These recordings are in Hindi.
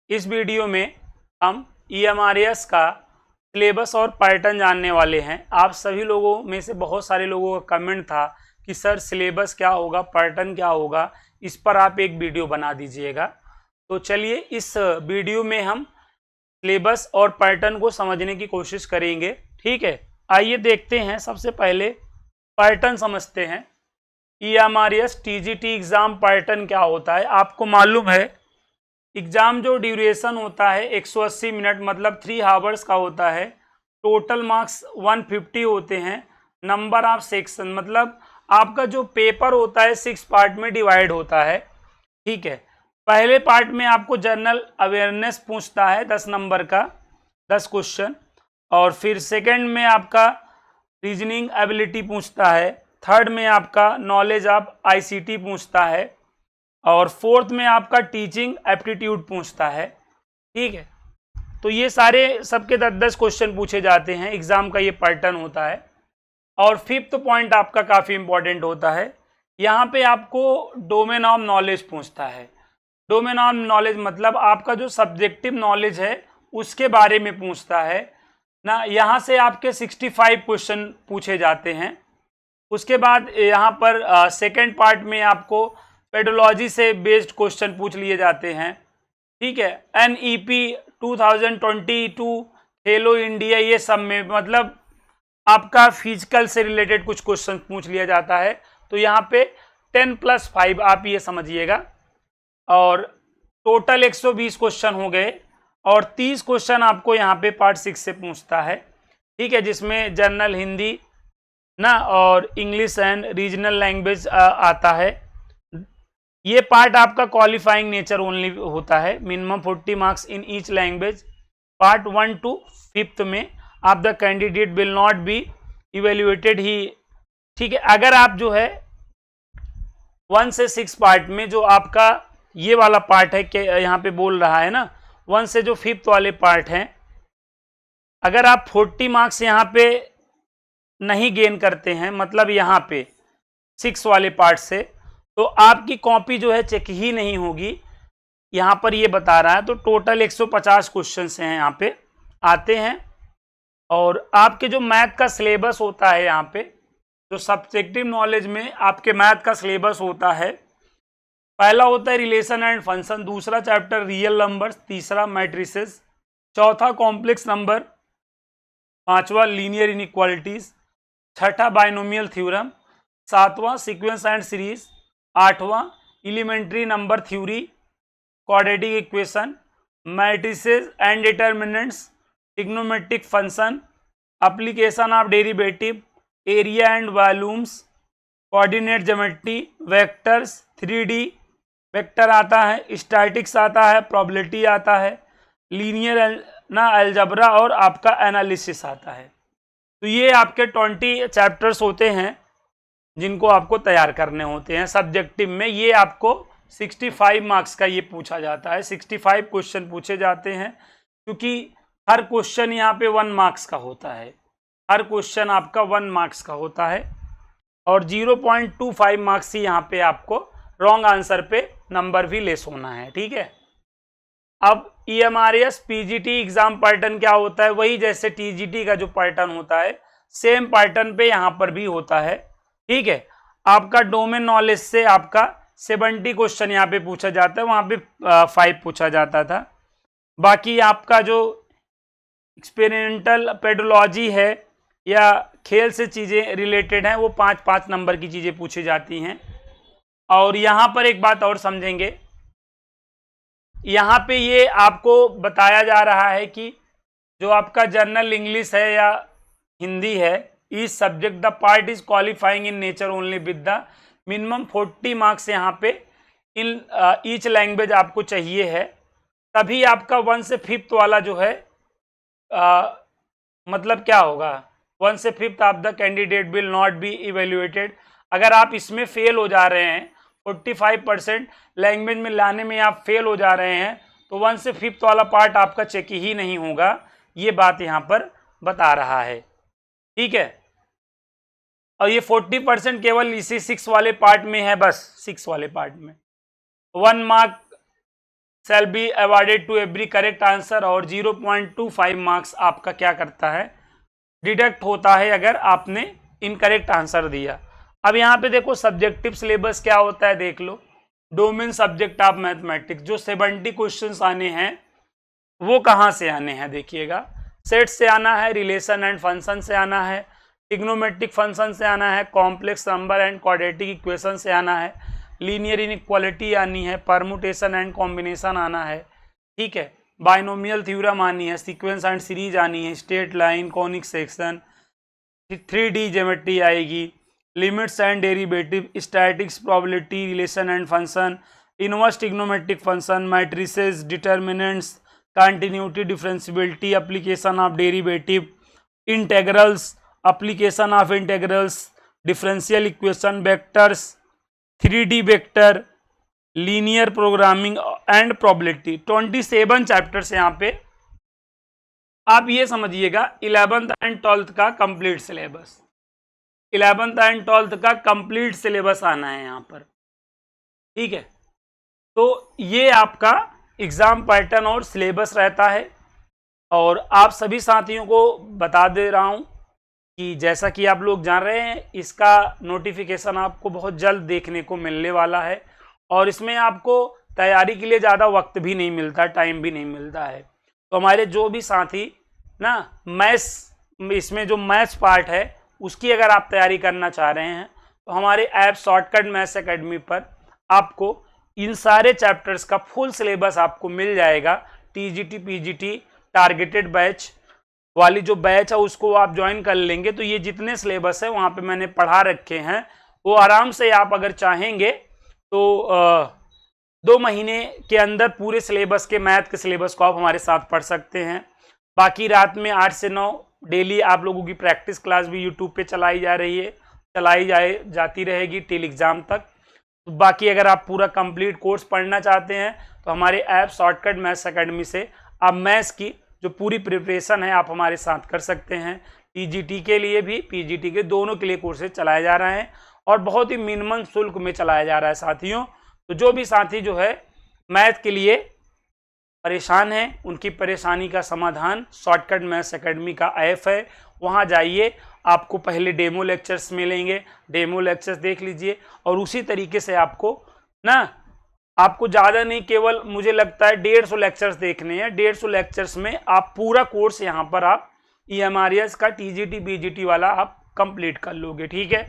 इस वीडियो में हम EMRS का सिलेबस और पैटर्न जानने वाले हैं। आप सभी लोगों में से बहुत सारे लोगों का कमेंट था कि सर सिलेबस क्या होगा, पैटर्न क्या होगा, इस पर आप एक वीडियो बना दीजिएगा। तो चलिए इस वीडियो में हम सिलेबस और पैटर्न को समझने की कोशिश करेंगे। ठीक है, आइए देखते हैं। सबसे पहले पैटर्न समझते हैं। EMRS TGT एग्ज़ाम पैटर्न क्या होता है। आपको मालूम है एग्ज़ाम जो ड्यूरेशन होता है 180 मिनट मतलब 3 आवर्स का होता है। टोटल मार्क्स 150 होते हैं। नंबर ऑफ सेक्शन मतलब आपका जो पेपर होता है 6 पार्ट में डिवाइड होता है। ठीक है, पहले पार्ट में आपको जनरल अवेयरनेस पूछता है 10 नंबर का 10 क्वेश्चन, और फिर सेकंड में आपका रीजनिंग एबिलिटी पूछता है, थर्ड में आपका नॉलेज ऑफ ICT पूछता है, और फोर्थ में आपका टीचिंग एप्टीट्यूड पूछता है। ठीक है, तो ये सारे सबके 10-10 क्वेश्चन पूछे जाते हैं। एग्जाम का ये पैटर्न होता है। और फिफ्थ पॉइंट आपका काफ़ी इंपॉर्टेंट होता है। यहाँ पे आपको डोमेन ऑफ नॉलेज पूछता है। डोमेन ऑफ नॉलेज मतलब आपका जो सब्जेक्टिव नॉलेज है उसके बारे में पूछता है ना। यहाँ से आपके 65 क्वेश्चन पूछे जाते हैं। उसके बाद यहाँ पर सेकेंड पार्ट में आपको पेडोलॉजी से बेस्ड क्वेश्चन पूछ लिए जाते हैं। ठीक है, NEP 2022 खेलो इंडिया ये सब में मतलब आपका फिजिकल से रिलेटेड कुछ क्वेश्चन पूछ लिया जाता है। तो यहाँ पे 10+5 आप ये समझिएगा, और टोटल 120 क्वेश्चन हो गए, और 30 क्वेश्चन आपको यहाँ पे पार्ट 6 से पूछता है। ठीक है, जिसमें जनरल हिंदी ना और इंग्लिश एंड रीजनल लैंग्वेज आता है। ये पार्ट आपका क्वालिफाइंग नेचर ओनली होता है। Minimum 40 marks in each language. Part 1 to 5th में आप the candidate will not be evaluated ही। ठीक है, अगर आप जो है 1 से 6 पार्ट में जो आपका ये वाला पार्ट है कि यहाँ पे बोल रहा है ना 1 से जो 5th वाले पार्ट हैं, अगर आप 40 मार्क्स यहाँ पे नहीं गेन करते हैं मतलब यहाँ पे 6 वाले पार्ट से, तो आपकी कॉपी जो है चेक ही नहीं होगी। यहाँ पर ये बता रहा है। तो टोटल 150 क्वेश्चन हैं यहाँ पे आते हैं। और आपके जो मैथ का सिलेबस होता है यहाँ पे जो सब्जेक्टिव नॉलेज में आपके मैथ का सिलेबस होता है, पहला होता है रिलेशन एंड फंक्शन, दूसरा चैप्टर रियल नंबर्स, तीसरा मैट्रिसेस, चौथा कॉम्प्लेक्स नंबर, पांचवा लीनियर इनइक्वालिटीज, छठा बाइनोमियल थ्योरम, सातवां सीक्वेंस एंड सीरीज, आठवां elementary number theory, quadratic equation, matrices and determinants, trigonometric function, application of derivative, area and volumes, coordinate geometry, vectors, 3D vector आता है, स्टैटिक्स आता है, प्रोबेबिलिटी आता है, लीनियर ना अलजेब्रा और आपका एनालिसिस आता है। तो ये आपके 20 चैप्टर्स होते हैं जिनको आपको तैयार करने होते हैं सब्जेक्टिव में। ये आपको 65 मार्क्स का ये पूछा जाता है। 65 क्वेश्चन पूछे जाते हैं क्योंकि हर क्वेश्चन यहाँ पे 1 मार्क्स का होता है। हर क्वेश्चन आपका 1 मार्क्स का होता है, और 0.25 मार्क्स ही यहाँ पे आपको रॉन्ग आंसर पे नंबर भी लेस होना है। ठीक है, अब EMRS PGT एग्जाम पैटर्न क्या होता है, वही जैसे TGT का जो पैटर्न होता है सेम पैटर्न पे यहाँ पर भी होता है। ठीक है, आपका डोमेन नॉलेज से आपका 70 क्वेश्चन यहाँ पे पूछा जाता है, वहाँ पे 5 पूछा जाता था। बाकी आपका जो एक्सपेरिमेंटल पेडोलॉजी है या खेल से चीज़ें रिलेटेड हैं वो 5-5 नंबर की चीज़ें पूछी जाती हैं। और यहाँ पर एक बात और समझेंगे, यहाँ पे ये आपको बताया जा रहा है कि जो आपका जनरल इंग्लिश है या हिंदी है, each subject the part is qualifying in nature only with the minimum 40 marks यहाँ पे इन ईच लैंग्वेज आपको चाहिए है। तभी आपका 1 से 5th वाला जो है मतलब क्या होगा, 1 से 5th आप the candidate will not be evaluated. अगर आप इसमें फेल हो जा रहे हैं 45% लैंग्वेज में लाने में आप फेल हो जा रहे हैं, तो 1 से 5th वाला पार्ट आपका चेक ही नहीं होगा। ये बात यहाँ पर बता रहा है। ठीक है, और ये 40% केवल इसी 6 वाले पार्ट में है, बस 6 वाले पार्ट में 1 mark shall be awarded to every correct answer, और 0.25 मार्क्स आपका क्या करता है, डिडक्ट होता है अगर आपने इनकरेक्ट आंसर दिया। अब यहाँ पे देखो सब्जेक्टिव सिलेबस क्या होता है, देख लो। डोमेन सब्जेक्ट ऑफ मैथमेटिक्स, जो 70 क्वेश्चंस आने हैं वो कहाँ से आने हैं, देखिएगा। सेट से आना है, रिलेशन एंड फंक्शन से आना है, ट्रिग्नोमेट्रिक फंक्शन से आना है, complex number and quadratic equation से आना है, लीनियर इनइक्वालिटी आनी है, परमुटेशन एंड कॉम्बिनेशन आना है, ठीक है, बाइनोमियल थ्योरम आनी है, सीक्वेंस एंड सीरीज आनी है, straight line, conic section, 3D geometry आएगी, limits and derivative, statics, probability, relation and function, inverse trigonometric function, matrices, determinants, continuity, differentiability, application of derivative, integrals, application of integrals, differential equation, vectors, 3D vector, linear programming and probability. 27 chapters यहाँ पे। आप ये समझिएगा 11th एंड 12th का complete syllabus, 11th and 12th का कंप्लीट सिलेबस आना है यहाँ पर, ठीक है। तो ये आपका एग्जाम पैटर्न और सिलेबस रहता है। और आप सभी साथियों को बता दे रहा हूँ कि जैसा कि आप लोग जान रहे हैं, इसका नोटिफिकेशन आपको बहुत जल्द देखने को मिलने वाला है, और इसमें आपको तैयारी के लिए ज़्यादा वक्त भी नहीं मिलता, टाइम भी नहीं मिलता है। तो हमारे जो भी साथी ना मैथ्स, इसमें जो मैथ्स पार्ट है उसकी अगर आप तैयारी करना चाह रहे हैं तो हमारे ऐप शॉर्टकट मैथ्स एकेडमी पर आपको इन सारे चैप्टर्स का फुल सिलेबस आपको मिल जाएगा। टीजीटी पीजीटी टारगेटेड बैच वाली जो बैच है उसको आप ज्वाइन कर लेंगे तो ये जितने सिलेबस है वहाँ पे मैंने पढ़ा रखे हैं, वो आराम से आप अगर चाहेंगे तो 2 महीने के अंदर पूरे सिलेबस के मैथ के सिलेबस को आप हमारे साथ पढ़ सकते हैं। बाकी रात में 8 से 9 डेली आप लोगों की प्रैक्टिस क्लास भी यूट्यूब पे चलाई जा रही है, जाती रहेगी टिल एग्ज़ाम तक। बाकी अगर आप पूरा कंप्लीट कोर्स पढ़ना चाहते हैं तो हमारे ऐप शॉर्टकट मैथ्स एकेडमी से आप मैथ्स की जो पूरी प्रिपरेशन है आप हमारे साथ कर सकते हैं। टीजीटी के लिए भी पीजीटी के दोनों के लिए कोर्सेज चलाए जा रहे हैं और बहुत ही मिनिमम शुल्क में चलाया जा रहा है साथियों। तो जो भी साथी जो है मैथ के लिए परेशान है, उनकी परेशानी का समाधान शॉर्टकट मैथ्स एकेडमी का ऐप है, वहाँ जाइए, आपको पहले डेमो लेक्चर्स मिलेंगे, डेमो लेक्चर्स देख लीजिए और उसी तरीके से आपको आपको ज़्यादा नहीं, केवल मुझे लगता है 150 लेक्चर्स देखने हैं। 150 लेक्चर्स में आप पूरा कोर्स यहाँ पर आप EMRS का टीजीटी बीजीटी वाला आप कंप्लीट कर लोगे, ठीक है।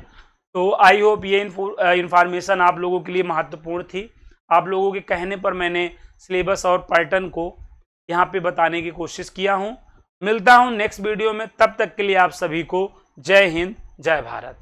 तो आई होप ये इंफॉर्मेशन आप लोगों के लिए महत्वपूर्ण थी। आप लोगों के कहने पर मैंने सिलेबस और पैटर्न को यहाँ पे बताने की कोशिश किया हूँ। मिलता हूँ नेक्स्ट वीडियो में, तब तक के लिए आप सभी को जय हिंद, जय भारत।